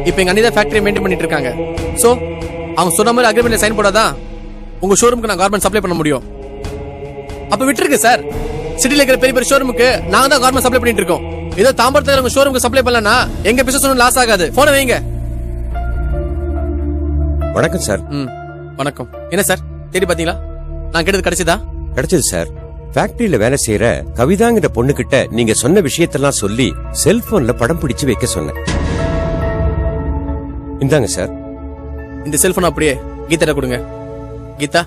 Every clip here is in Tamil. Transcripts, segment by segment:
இப்ப எங்க அண்ணி தான் ஃபேக்டரி மெயின்டைன் பண்ணிட்டு இருக்காங்க. சோ அவங்க சொன்ன மாதிரி அக்ரிமெண்ட்ல சைன் போடாதான் உங்க ஷோரூமுக்கு நான் கார்மெண்ட் சப்ளை பண்ண முடியும். அப்ப விட்டுருக்கு சார். சிட்டில இருக்கிற பெரிய பெரிய ஷோரூமுக்கு நாங்க தான் கார்மெண்ட் சப்ளை பண்ணிட்டு இருக்கோம். ஏதோ தாம்பரத்துல உங்க ஷோரூமுக்கு சப்ளை பண்ணலனா எங்க பிசினஸ் ஒன்றும் லாஸ் ஆகாது. போன வைங்க. வணக்கம் சார். வணக்கம். என்ன சார் தேடி பாத்தீங்களா? நான் கேட்டது கிடைச்சதா? கிடைச்சது சார். ஃபேக்டரியில வேலை செய்யற கவிதாங்கிற பொண்ணு கிட்ட நீங்க சொன்ன விஷயத்தெல்லாம் சொல்லி செல்போன்ல படம் பிடிச்சு வைக்க சொன்னேன். இந்தாங்க சார். இந்த செல்போன் அப்படியே கீதா கொடுங்க. கீதா,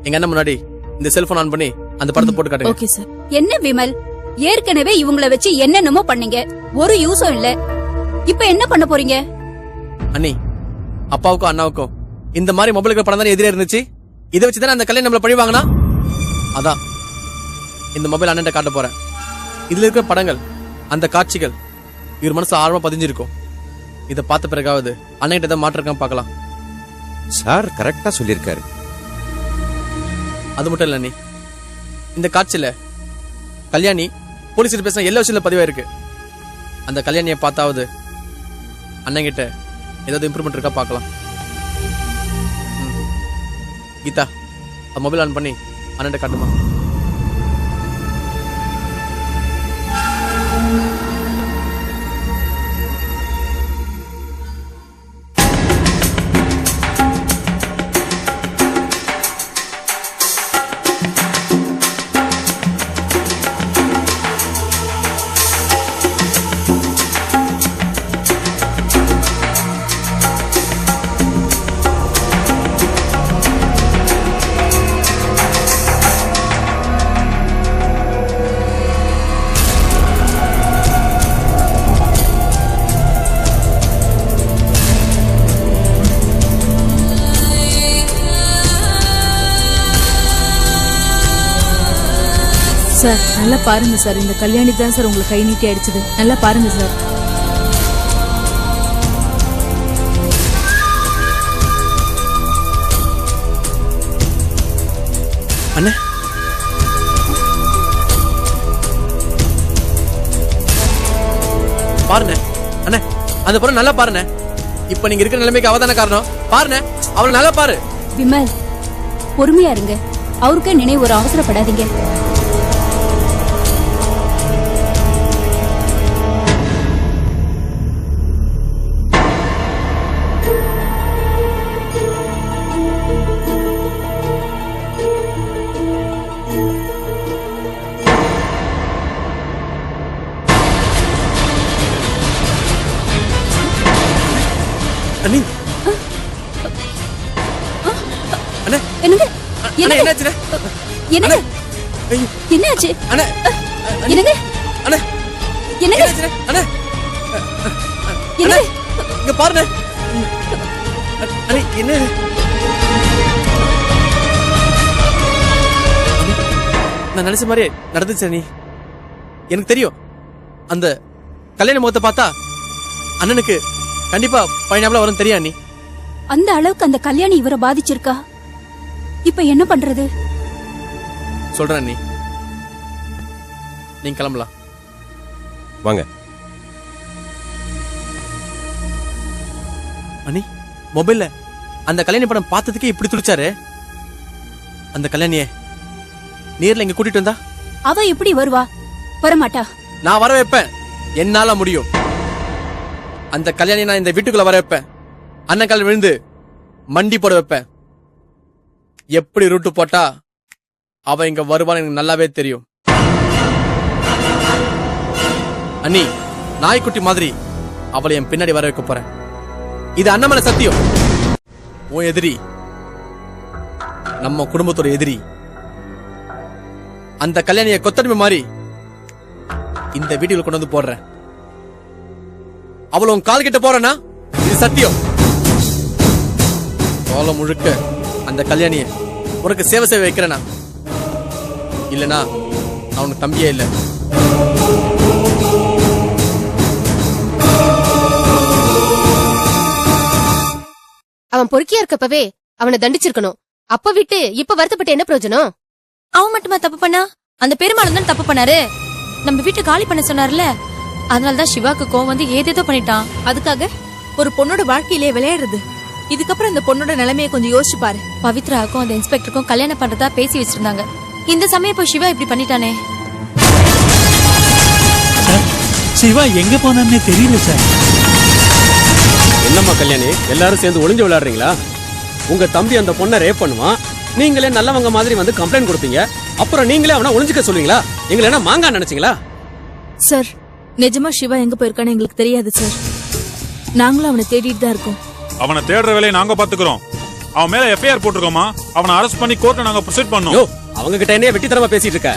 எங்க அண்ணன் முன்னாடி இந்த செல்போன் ஆன் பண்ணி அந்த படத்தை போட்டு காட்டுங்க. Okay sir. என்ன விமல், ஏற்கனவே இவங்கள வச்சு என்னென்னமோ பண்ணீங்க, ஒரு யூஸும் இல்ல. இப்ப என்ன பண்ண போறீங்க? அண்ணி, அப்பாவுக்கும் அண்ணாவுக்கும் இந்த மாதிரி மொபைலுக்கு படம் தானே எதிரே இருந்துச்சு. இதை வச்சுதானே அந்த கல்யாணம் நம்மள பழி வாங்கினா. அதான் இந்த மொபைல் அண்ணன் காட்ட போறேன். இதுல இருக்கிற படங்கள், அந்த காட்சிகள் இவர் மனசு ஆழமா பதிஞ்சிருக்கும். இதை பார்த்த பிறகாவது அண்ணன் கிட்ட மாற்றிருக்கான்னு பார்க்கலாம். சார் கரெக்டா சொல்லிருக்காரு. அது மட்டும் இல்ல அண்ணி, இந்த காட்சியில கல்யாணி போலீஸ் பேசின எல்லா விஷயத்துல பதிவாயிருக்கு. அந்த கல்யாணியை பார்த்தாவது அண்ணன் கிட்ட ஏதாவது இம்ப்ரூவ்மெண்ட் இருக்கா பார்க்கலாம். கீதா, மொபைல் ஆன் பண்ணி அண்ணன் காட்டுமா? சார் நல்லா பாருங்க சார். இந்த கல்யாணி தான் சார் உங்களுக்கு கை நீட்டி அடிச்சது. நல்லா பாருங்க சார். அண்ணே, பாருங்க அண்ணே, அந்த பொண்ணு நல்லா பாருங்க. இப்ப நீங்க இருக்கிற நிலைமைக்கு அவதான காரணம். பாருங்க, அவளை நல்லா பாரு. விமல், பொறுமையா இருங்க. அவருக்கே நினைவு ஒரு அவசரப்படாதீங்க. அண்ணி, அண்ணே, என்னங்க? அண்ணே, என்னாச்சு? என்னங்க? என்னாச்சு? அண்ணே, என்னங்க? அண்ணே, என்னங்க? அண்ணே, என்னங்க? இங்க பாருங்க. அண்ணே, என்ன? நான் நினைச்ச மாதிரி நடந்துச்சு அண்ணி. எனக்கு தெரியும், அந்த கல்யாண முகத்தை பார்த்தா அண்ணனுக்கு கண்டிப்பா பையனாப்ல வரும் தெரியும் அண்ணி. அந்த அளவுக்கு அந்த கல்யாணி இவரை பாதிச்சிருக்கா? இப்ப என்ன பண்றது? சொல்றேன் அண்ணி, நீங்க கிளம்பலாம். வாங்க. அண்ணி, மொபைல்ல அந்த கல்யாணி படம் பார்த்ததுக்கே இப்படி துடிச்சாரு. அந்த கல்யாணிய நேர்ல இங்க கூட்டிட்டு வந்தா அவ எப்படி வருவா? வரமாட்டா. நான் வர வைப்பேன். என்னால முடியும். அந்த கல்யாணி நான் இந்த வீட்டுக்குள்ள வர வைப்பேன். அண்ணன் கால் விழுந்து மண்டி போட வைப்பேன். எப்படி ரூட்டு போட்டா அவ இங்க வருவான்னு எனக்கு நல்லாவே தெரியும். அண்ணி, நாய்க்குட்டி மாதிரி அவளை என் பின்னாடி வர வைக்க போறேன். இது அண்ணமலை சத்தியம். உன் எதிரி நம்ம குடும்பத்தோட எதிரி. அந்த கல்யாணியை கொத்தடிமை மாதிரி இந்த வீட்டுக்குள்ள கொண்டு வந்து போடுறேன். அவளை உன் கால் கிட்ட போறேன்னா இது சத்தியம். கோலம் முழுக்க அந்த கல்யாணிய உனக்கு சேவை செய்ய வைக்கிறேனா? இல்லனா அவனுக்கு தம்பியே இல்ல. அவன் பொறுக்கியா இருக்கப்பவே அவனை தண்டிச்சிருக்கணும். அப்ப விட்டு இப்ப வருத்தப்பட்டு என்ன பிரயோஜனம்? அவன் மட்டுமா தப்பு பண்ணா? அந்த பெருமாளும் தான் தப்பு பண்ணாரு. நம்ம வீட்டை காலி பண்ண சொன்னார்ல, அதனாலதான் சிவாக்கு கோவம் வந்து ஏதேதோ பண்ணிட்டான். அதுக்காக ஒரு பொண்ணோட வாழ்க்கையிலே விளையாடுறது. இதுக்கப்புறம் இந்த பொண்ணோட நிலைமையை கொஞ்சம் யோசிச்சு பாரு. பவித்ராவுக்கும் அந்த இன்ஸ்பெக்டருக்கும் கல்யாணம் பண்றதா பேசி வச்சிருந்தாங்க. இந்த சமயம் இப்போ சிவா இப்படி பண்ணிட்டானே. சார், சிவா எங்க போனான்னு தெரியல சார். என்னம்மா கல்யாணி, எல்லாரும் சேர்ந்து ஒளிஞ்சு விளையாடுறீங்களா? உங்க தம்பி அந்த பொண்ணை ரேப் பண்ணுவான், நீங்களே நல்லவங்க மாதிரி வந்து கம்ப்ளைண்ட் கொடுப்பீங்க. அப்புறம் நீங்களே அவனை ஒளிஞ்சுக்க சொல்லுவீங்களா? எங்களை என்ன மாங்கா நினைச்சீங்களா? சார், நிஜமா சிவா எங்க போயிருக்கான்னு எங்களுக்கு தெரியாது சார். நாங்களும் அவனை தேடிட்டு தான் இருக்கோம். அவனை தேடுற வேலையை நாங்க பாத்துக்கிறோம். அவன் மேல எஃப்ஐஆர் போட்டிருக்கோமா? அவனை அரெஸ்ட் பண்ணி கோர்ட்ல நாங்க ப்ரொசீட் பண்ணோம். யோ, அவங்க கிட்ட என்ன வெட்டித்தனமா பேசிட்டு இருக்க?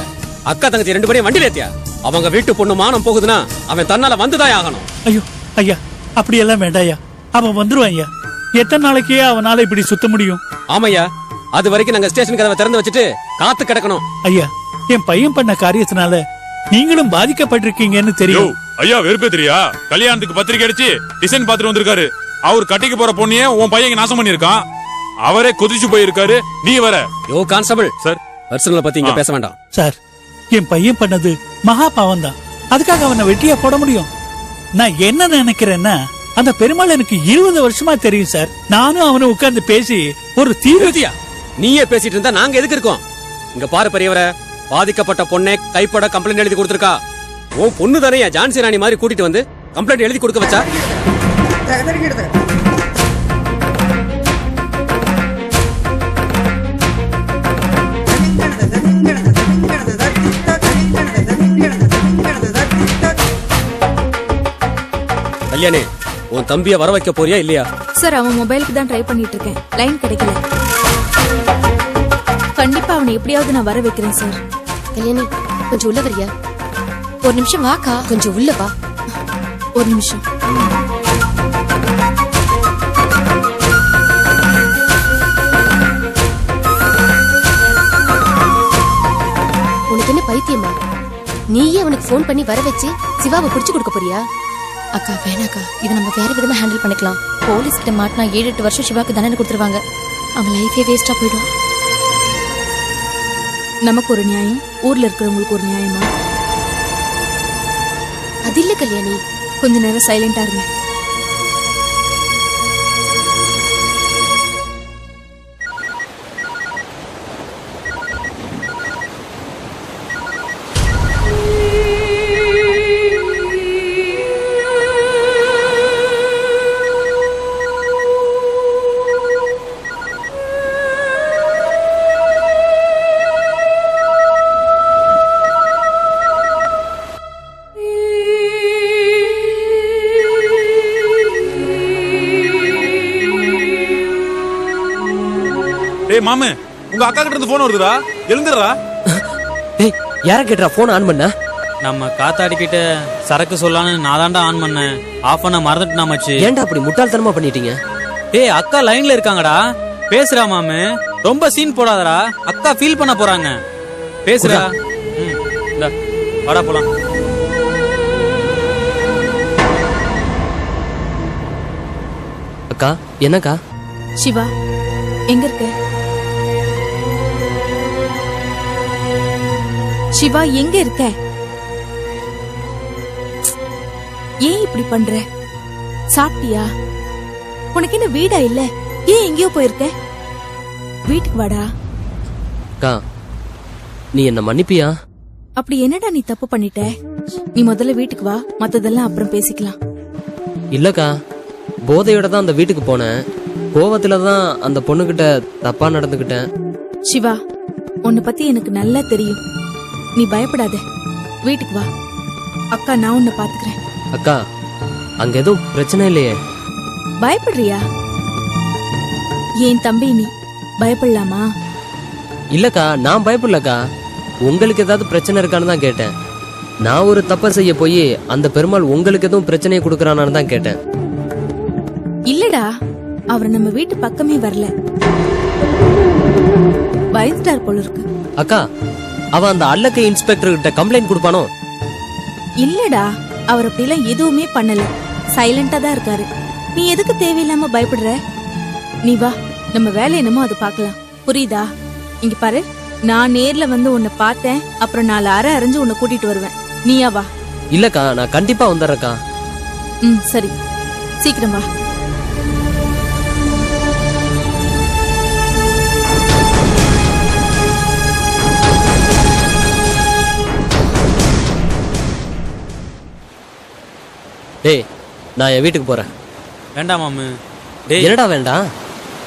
அக்கா தங்கச்சி 2 பேரையும் வண்டியில ஏத்தியா? அவங்க வீட்டு பொண்ணு மானம் போகுதுன்னா அவன் தன்னால வந்துதான் ஆகணும். ஐயோ ஐயா, அப்படியெல்லாம் வேண்டாயா. அவன் வந்துருவான் ஐயா. எத்தனை நாளைக்கே அவனால இப்படி சுத்த முடியும்? ஆமையா, அது வரைக்கும் நாங்க ஸ்டேஷன் கதவை திறந்து வச்சுட்டு காத்து கிடக்கணும். ஐயா, என் பையன் பண்ண காரியத்தினால நீங்களும் பாதிக்கப்பட்டிருக்கீங்கன்னு தெரியும். ஐயா வெறுப்பே தெரியா? கல்யாணத்துக்கு பத்திரிக்கை அடிச்சு டிசைன் பாத்துட்டு வந்திருக்காரு. அவர் கட்டிக்கு போற பொண்ணையே உன் பையன் நாசம் பண்ணிருக்கான். அவரே கொதிச்சு போயிருக்காரு. நீ வர. யோ கான்ஸ்டபிள் சார், பர்சனலை பத்தி இங்க பேச வேண்டாம். சார், என் பையன் பண்ணது மகா பாவம் தான். அதுக்காக அவனை வெட்டியா போட முடியும்? நான் என்ன நினைக்கிறேன்னா, அந்த பெருமாள் எனக்கு 20 வருஷமா தெரியும் சார். நானும் அவனும் உட்கார்ந்து பேசி ஒரு தீர்வு. நீயே பேசிட்டு இருந்தா நாங்க எதுக்கு இருக்கோம்? இங்க பாரு பெரியவரை, பாதிக்கப்பட்ட பொண்ணை கைப்பட கம்ப்ளைண்ட் எழுதி கொடுத்திருக்கா. உன் பொண்ணு தானே ஜான்சி ராணி மாதிரி கூட்டிட்டு வந்து கம்ப்ளைண்ட் எழுதி கொடுக்க வச்சா? கல்யாணி, உன் தம்பிய வர வைக்க போறியா இல்லையா? சார், அவன் மொபைலுக்கு தான் ட்ரை பண்ணிட்டு இருக்கேன். லைன் கிடைக்கல. கண்டிப்பா அவனை எப்படியாவது நான் வர வைக்கிறேன் சார். கல்யாணி, கொஞ்சம் உள்ள வரியா? ஒரு நிமிஷம் வாக்கா. கொஞ்சம் உள்ள வா. ஒரு நிமிஷம். உனக்கு என்ன பைத்தியமா? நீயே அவனுக்கு போன் பண்ணி வர வச்சு சிவாவை புடிச்சு கொடுக்க போறியா? அக்கா வேணாக்கா, இதை நம்ம வேற விதமா ஹேண்டில் பண்ணிக்கலாம். போலீஸ் கிட்ட மாட்டினா 7-8 வருஷம் சிவாக்கு தண்டனை கொடுத்துருவாங்க. அவன் லைஃபே வேஸ்டா போயிடும். நமக்கு ஒரு நியாயம், ஊர்ல இருக்கிறவங்களுக்கு ஒரு நியாயமா? அது இல்ல கல்யாணி. கொஞ்ச நேரம் சைலண்டா இருங்க. டேய் மாமே, உங்க அக்கா கிட்ட இருந்து போன் வருதுடா. எழுந்துடுறா. டேய், யார கேட்றா போன் ஆன் பண்ண? நம்ம காத்தாடிக்கிட்ட சரக்கு சொல்லான்னு நான் தாண்டா ஆன் பண்ணேன். ஆஃப் பண்ண மறந்துட்டு மச்சி. ஏன்டா அப்படி முட்டாள்தனமா பண்ணிட்டீங்க? டேய், அக்கா லைன்ல இருக்காங்கடா. பேசுறா மாமே. ரொம்ப சீன் போடாதடா. அக்கா ஃபீல் பண்ண போறாங்க. பேசுறா. இந்தா வாடா போலாம். அக்கா, என்னக்கா? சிவா எங்க இருக்க? சிவா எங்க இருக்க? ஏன் இப்படி பண்ற? சாப்பிட்டியா? உனக்கு என்ன வீடா இல்ல? ஏன் எங்கேயோ போயிருக்க? வீட்டுக்கு வாடா. அக்கா, நீ என்ன மன்னிப்பியா? அப்படி என்னடா நீ தப்பு பண்ணிட்ட? நீ முதல்ல வீட்டுக்கு வா, மத்ததெல்லாம் அப்புறம் பேசிக்கலாம். இல்லக்கா, போதையோட தான் அந்த வீட்டுக்கு போனேன். கோவத்துல தான் அந்த பொண்ணுகிட்ட தப்பா நடந்துகிட்டேன். சிவா, உன்னை பத்தி எனக்கு நல்லா தெரியும். நீ பயப்படாத. வீட்டுக்கு வா. அக்கா, நான் உன்னை பாத்துக்கிறேன். அக்கா, அங்க எதுவும் பிரச்சனை இல்லையே? பயப்படுறியா? ஏன் தம்பி, நீ பயப்படலாமா? இல்லக்கா, நான் பயப்படலக்கா. உங்களுக்கு ஏதாவது பிரச்சனை இருக்கான்னு தான் கேட்டேன். நான் ஒரு தப்பை செய்ய போய் அந்த பெருமாள் உங்களுக்கு எதுவும் பிரச்சனையை கொடுக்கறானான்னு தான் கேட்டேன். இல்லடா, அவர் நம்ம வீட்டு பக்கமே வரல. பயந்துட்டார் போல இருக்கு. அக்கா, அவன் அந்த அல்லக்கை இன்ஸ்பெக்டர் கிட்ட கம்ப்ளைண்ட் கொடுப்பானோ? இல்லடா, அவர் அப்படிலாம் எதுவுமே பண்ணல. சைலண்டா தான் இருக்காரு. நீ எதுக்கு தேவையில்லாம பயப்படுற? நீ வா, நம்ம வேலை என்னமோ அது பார்க்கலாம். புரியுதா? இங்க பாரு, நான் நேர்ல வந்து உன்னை பார்த்தேன். அப்புறம் 4 அரை அரைஞ்சு உன்னை கூட்டிட்டு வருவேன். நீயா வா. இல்லக்கா, நான் கண்டிப்பா வந்துடுறேக்கா. சரி, சீக்கிரம் வா. டேய் நான் என் வீட்டுக்கு போறேன். வேண்டாம் மாமு. டேய் என்னடா வேண்டாம்?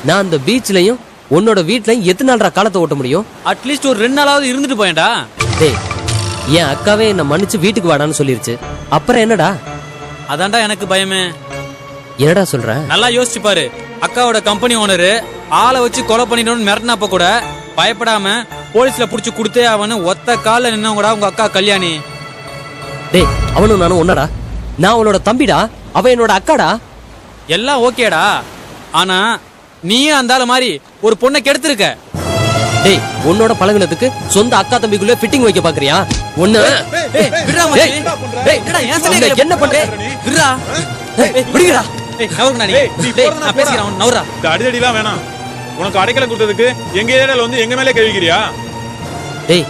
நான் அந்த பீச்லயும் உன்னோட வீட்லயும் எத்தனை நாள்ரா காலத்தை ஓட்ட முடியும்? அட்லீஸ்ட் ஒரு 2 நாளாவது இருந்துட்டு போயேன்டா. டேய் என் அக்காவே என்ன மன்னிச்சு வீட்டுக்கு வாடான்னு சொல்லிருச்சு. அப்புறம் என்னடா? அதான்டா எனக்கு பயமே. என்னடா சொல்ற? நல்லா யோசிச்சு பாரு. அக்காவோட கம்பெனி ஓனரு ஆளை வச்சு கொலை பண்ணிடணும்னு மிரட்டினப்ப கூட பயப்படாம போலீஸ்ல புடிச்சு கொடுத்தே அவனு ஒத்த கால நின்னவங்கடா உங்க அக்கா கல்யாணி. டேய் அவனும் நானும் ஒன்னடா. நான் உன்னோட தம்பிடா, அவ என்னோட அக்காடா. எல்லாம் ஓகேடா. ஆனா நீயும் அந்த ஆளு மாதிரி ஒரு பொண்ணை கெடுத்திருக்க. டேய் உன்னோட பழகுனதுக்கு சொந்த அக்கா தம்பிக்குள்ள ஃபிட்டிங் வைக்க பாக்குறியா? ஒண்ணு விடுறா மச்சி. டேய் என்னடா ஏன் சண்டை என்ன பண்ற? விடுறா. விடுங்கடா. டேய் நவருடா நீ. டேய் நான் பேசிறேன் நவரா. இந்த அடிதடிலாம் வேணாம். உனக்கு அடைக்கலம் கொடுத்ததுக்கு எங்க ஏரியால வந்து எங்க மேலே கவிக்கிறியா? டேய்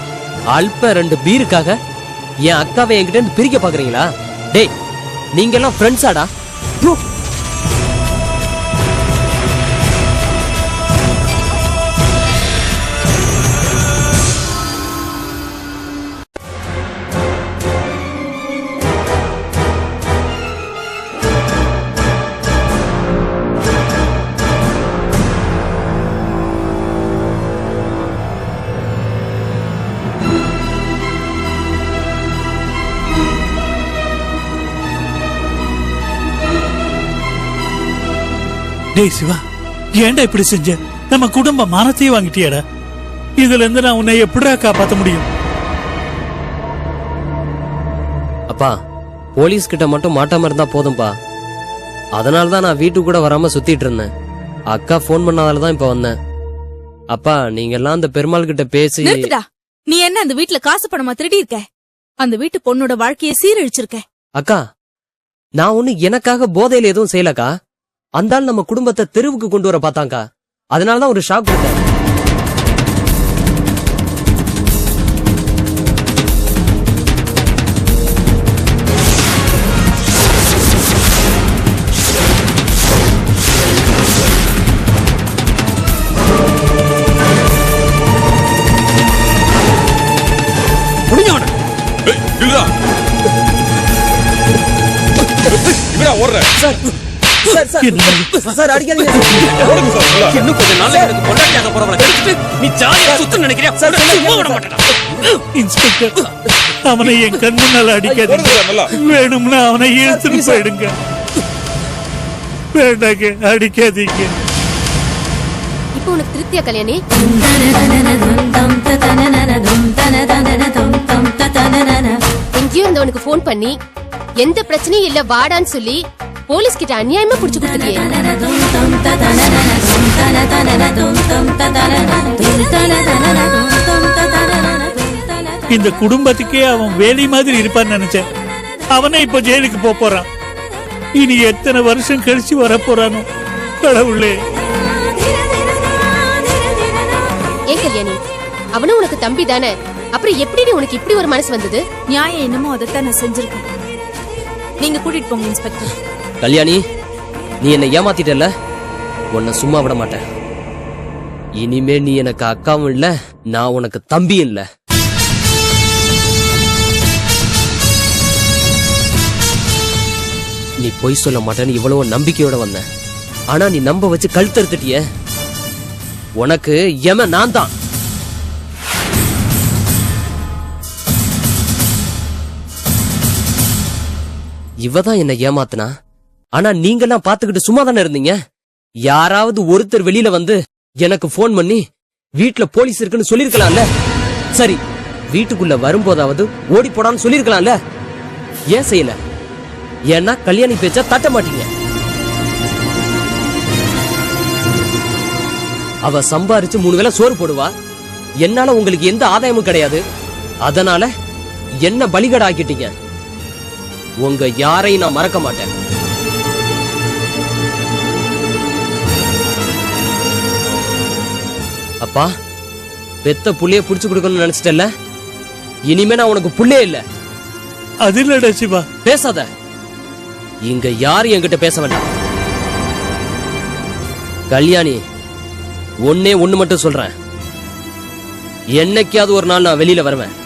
அல்ப 2 பீருக்காக என் அக்காவை என்கிட்ட இருந்து பிரிக்க பாக்குறீங்களா? டேய் நீங்க எல்லாம் ஃப்ரெண்ட்ஸாடா? டேய் சிவா, ஏன்டா இப்படி செஞ்ச? நம்ம குடும்ப மானத்தையே வாங்கிட்டியாடா. இதுல இருந்து நான் உன்னை எப்படிடா காப்பாத்த முடியும்? அப்பா போலீஸ் கிட்ட மட்டும் மாட்டாம இருந்தா போதும்பா. அதனாலதான் நான் வீட்டுக்கு கூட வராம சுத்திட்டு இருந்தேன். அக்கா போன் பண்ணாதாலதான் இப்ப வந்தேன். அப்பா நீங்க எல்லாம் அந்த பெருமாள் கிட்ட பேசி. நிறுத்துடா. நீ என்ன அந்த வீட்டுல காசு பணமா திருடி இருக்க? அந்த வீட்டு பொண்ணோட வாழ்க்கையை சீரழிச்சிருக்க. அக்கா நான் ஒண்ணு எனக்காக போதையில எதுவும் செய்யலக்கா. அந்த ஆள் நம்ம குடும்பத்தை தெருவுக்கு கொண்டு வர பார்த்தாங்கா. அதனாலதான் ஒரு ஷாக் கொடுத்தேன். சார் அடிக்காதீங்க. இன்னும் கொஞ்ச நாள்ல எனக்கு பொண்டாட்டியாக போறவளை கெடுத்துட்டு நீ ஜாலியா சுத்த நினைக்கிறியா? சும்மா விட மாட்டேடா. இன்ஸ்பெக்டர் அவனை என் கண் முன்னால அடிக்காதீங்க. வேணும்னா அவனை இழுத்துட்டு போயிடுங்க. வேண்டாங்க அடிக்காதீங்க. இப்போ உனக்கு திருப்தியா கல்யாணி? எங்கேயோ இருந்தவனுக்கு போன் பண்ணி எந்த பிரச்சனையும் இல்ல வாடான்னு சொல்லி போலீஸ் கிட்ட அநியாயமா புடிச்சு கொடுத்துட்டியே. இந்த குடும்பத்துக்கே அவன் வேலி மாதிரி இருப்பான்னு நினைச்சேன். அவனை இப்ப ஜெயிலுக்கு போறான். இனி எத்தனை வருஷம் கழிச்சு வர போறானோ கடவுளே. ஏன் கல்யாணி, அவனும் உனக்கு தம்பி தானே? அப்புறம் எப்படி உனக்கு இப்படி ஒரு மனசு வந்தது? நியாயம் என்னமோ அதைத்தான் நான் செஞ்சிருக்கேன். நீங்க கூட்டிட்டு போங்க இன்ஸ்பெக்டர். கல்யாணி நீ என்ன ஏமாத்திட்டல, உன்னை சும்மா விட மாட்டேன். இனிமே நீ எனக்கு அக்காவும் இல்ல, நான் உனக்கு தம்பியும் இல்ல. நீ பொய் சொல்ல மாட்டேன்னு இவ்வளவு நம்பிக்கையோட வந்த. ஆனா நீ நம்ப வச்சு கழுத்தறுத்துட்டிய. உனக்கு எம நான் தான். இவதான் என்ன ஏமாத்துனா. ஆனா நீங்கெல்லாம் பாத்துக்கிட்டு சும்மா தானே இருந்தீங்க. யாராவது ஒருத்தர் வெளியில வந்து எனக்கு போன் பண்ணி வீட்டுல போலீஸ் இருக்குன்னு சொல்லிருக்கலாம்ல. சரி வீட்டுக்குள்ள வரும்போதாவது ஓடி போடான்னு சொல்லிருக்கலாம்ல. ஏன் செய்யல? ஏன்னா கல்யாணி பேச்சா தட்ட மாட்டீங்க. அவ சம்பாரிச்சு 3 வேளை சோறு போடுவா. என்னால உங்களுக்கு எந்த ஆதாயமும் கிடையாது. அதனால என்ன பலிகடா ஆக்கிட்டீங்க. உங்க யாரையும் நான் மறக்க மாட்டேன். அப்பா பெத்த புள்ளைய புடிச்சு கொடுக்கணும்னு நினைச்சிட்டல. இனிமே நான் உனக்கு புள்ளையே இல்ல. அது இல்லடா சிவா. பேசாத. இங்க யாரும் என்கிட்ட பேச வேண்டாம். கல்யாணி ஒண்ணு மட்டும் சொல்றேன். என்னைக்காவது ஒரு நாள் நான் வெளியில வருவேன்.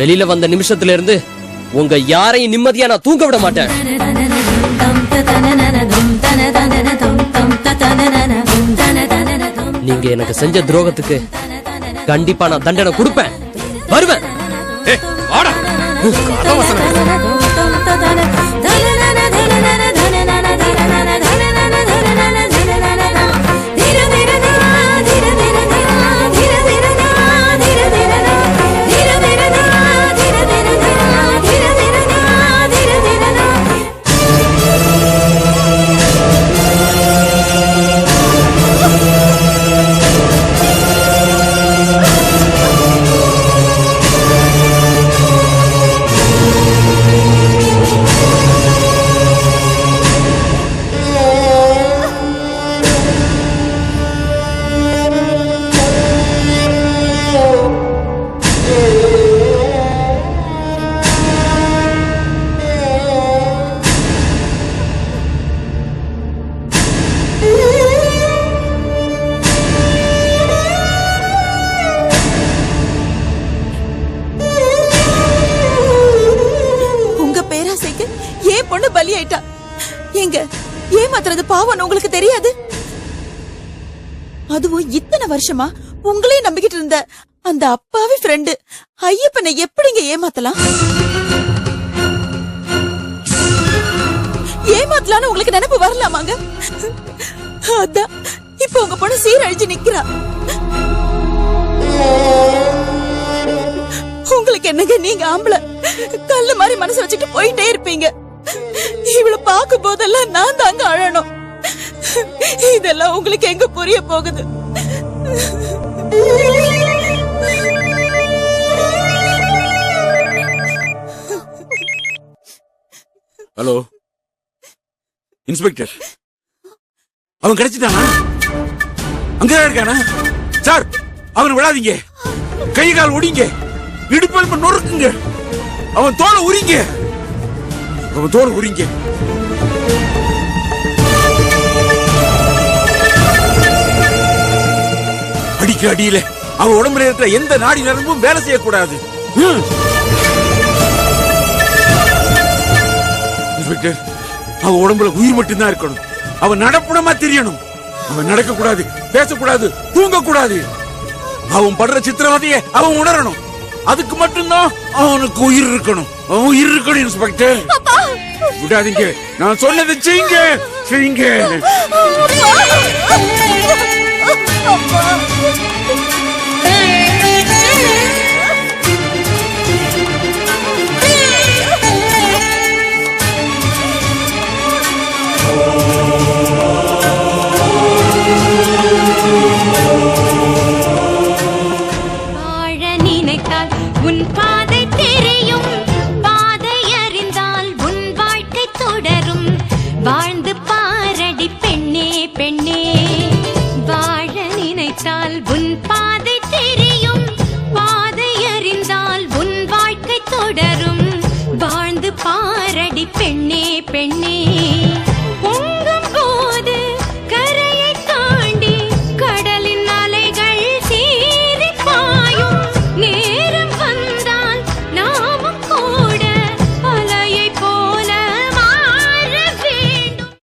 வெளியில வந்த நிமிஷத்துல இருந்து உங்க யாரையும் நிம்மதியா நான் தூங்க விட மாட்டேன். நீங்க எனக்கு செஞ்ச துரோகத்துக்கு கண்டிப்பா நான் தண்டனை கொடுப்பேன். வருவேன். ஏய், வாடா. கதை வசனம். ஏன் பொண்ணு பலியாயிட்டா? எங்க ஏமாத்துறது பாவம் உங்களுக்கு தெரியாது? அதுவும் இத்தனை வருஷமா உங்களே நம்பிக்கிட்டு இருந்த அந்த அப்பாவி ஃப்ரெண்டு ஐயப்பனை எப்படிங்க ஏமாத்தலாம்? ஏமாத்தலான்னு உங்களுக்கு நினைப்பு வரலாமாங்க? அதான் இப்ப உங்க பொண்ணு சீரழிஞ்சு நிக்கிறா. உங்களுக்கு என்னங்க, நீங்க ஆம்பளை கல்லு மாதிரி மனசு வச்சுட்டு போயிட்டே இருப்பீங்க. இவளை பார்க்கும் போதெல்லாம் நான் தாங்க அழணும். இதெல்லாம் உங்களுக்கு எங்க புரிய போகுது? ஹலோ இன்ஸ்பெக்டர், அவன் கிடைச்சிட்டானா? அங்கதான் இருக்கானா? சார், அவனை விடாதீங்க. கை கால் ஒடிங்க, இடுப்பு நொறுக்குங்க, அவன் தோலை உரிங்க, அவன் தோலை உரிங்க. அடிக்க அடியில அவன் உடம்புல இருக்கிற எந்த நாடி நரம்பும் வேலை செய்யக்கூடாது. இன்ஸ்பெக்டர், அவன் உடம்புல உயிர் மட்டும்தான் இருக்கணும். அவன் நடப்புடமா தெரியணும். அவன் நடக்க கூடாது, பேசக்கூடாது, தூங்க கூடாது. அவன் படுற சித்திரவதையை அவன் உணரணும். அதுக்கு மட்டும்தான் அவனுக்கு உயிர் இருக்கணும். அவன் உயிர் இருக்கணும். இன்ஸ்பெக்டர், விடாதீங்க. நான் சொன்னதை செய்யுங்க, செய்யுங்க.